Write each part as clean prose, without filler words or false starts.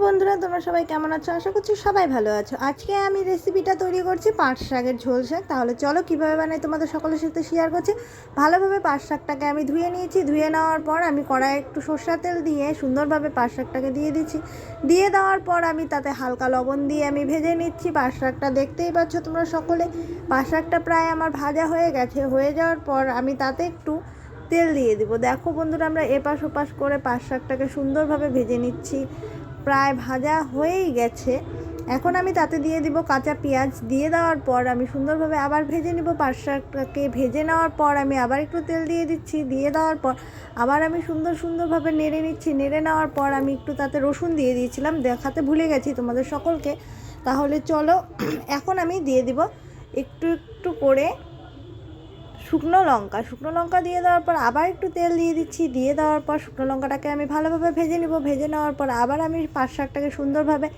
বন্ধুরা তোমরা সবাই কেমন আছো? আশা করছি সবাই ভালো আছো। আজকে আমি রেসিপিটা তৈরি করছি পাট শাকের ঝোল শাক। তাহলে চলো কীভাবে বানাই তোমাদের সকলের সাথে শেয়ার করছি। ভালোভাবে পাট শাকটাকে আমি ধুয়ে নিয়েছি। ধুয়ে নেওয়ার পর আমি কড়াইয়ে একটু সরষের তেল দিয়ে সুন্দরভাবে পাট শাকটাকে দিয়ে দিচ্ছি। দিয়ে দেওয়ার পর আমি তাতে হালকা লবণ দিয়ে আমি ভেজে নিচ্ছি। পাট শাকটা দেখতেই পাচ্ছ তোমরা সকলে। পাট শাকটা প্রায় আমার ভাজা হয়ে গেছে। হয়ে যাওয়ার পর আমি তাতে একটু তেল দিয়ে দিব। দেখো বন্ধুরা, আমরা এপাশ ওপাশ করে পাট শাকটাকে সুন্দরভাবে ভেজে নিচ্ছি। প্রায় ভাজা হয়েই গেছে। এখন আমি তাতে দিয়ে দিব কাঁচা পেঁয়াজ। দিয়ে দেওয়ার পর আমি সুন্দরভাবে আবার ভেজে নিব পাট শাকটাকে। ভেজে নেওয়ার পর আমি আবার একটু তেল দিয়ে দিচ্ছি। দিয়ে দেওয়ার পর আবার আমি সুন্দরভাবে নেড়ে নিচ্ছি। নেড়ে নেওয়ার পর আমি একটু তাতে রসুন দিয়ে দিয়েছিলাম, দেখাতে ভুলে গেছি তোমাদের সকলকে। তাহলে চলো এখন আমি দিয়ে দিব একটু একটু করে শুকনো লঙ্কা দিয়ে দেওয়ার পর আবার একটু তেল দিয়ে দিচ্ছি। দিয়ে দেওয়ার পর শুকনো লঙ্কাটাকে আমি ভালোভাবে ভেজে নিব। ভেজে নেওয়ার পর আবার আমি পাট শাকটাকে সুন্দরভাবে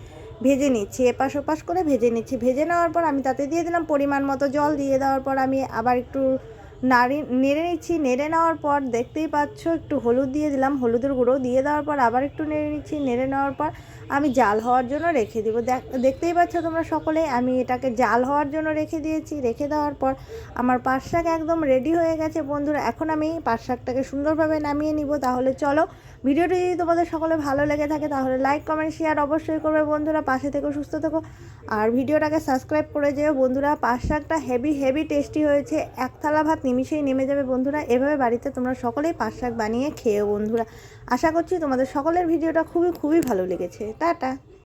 ভেজে নিচ্ছি, এপাশ ওপাশ করে ভেজে নিচ্ছি। ভেজে নেওয়ার পর আমি তাতে দিয়ে দিলাম পরিমাণ মতো জল। দিয়ে দেওয়ার পর আমি আবার একটু নেড়ে নিচ্ছি। নেড়ে নেওয়ার পর দেখতেই পাচ্ছ একটু হলুদ দিয়ে দিলাম, হলুদের গুঁড়ো। দিয়ে দেওয়ার পর আবার একটু নেড়ে নিচ্ছি। নেড়ে নেওয়ার পর আমি জাল হওয়ার জন্য রেখে দিব। দেখতেই পাচ্ছ তোমরা সকলে, আমি এটাকে জাল হওয়ার জন্য রেখে দিয়েছি। রেখে দেওয়ার পর আমার পাট শাক একদম রেডি হয়ে গেছে বন্ধুরা। এখন আমি পাট শাকটাকে সুন্দরভাবে নামিয়ে নিব। তাহলে চলো, ভিডিওটি যদি তোমাদের সকলে ভালো লেগে থাকে তাহলে লাইক কমেন্ট শেয়ার অবশ্যই করবে বন্ধুরা। পাশে থেকো, সুস্থ থেকো, আর ভিডিওটাকে সাবস্ক্রাইব করে যেও বন্ধুরা। পাট শাকটা হেভি টেস্টি হয়েছে। এক থালা ভাত নিমিশেই নেমে যাবে বন্ধুরা। এভাবে বাড়িতে তোমরা সকলেই পাট শাক বানিয়ে খেয়েও বন্ধুরা। আশা করছি তোমাদের সকলের ভিডিওটা খুবই ভালো লেগেছে। টাটা।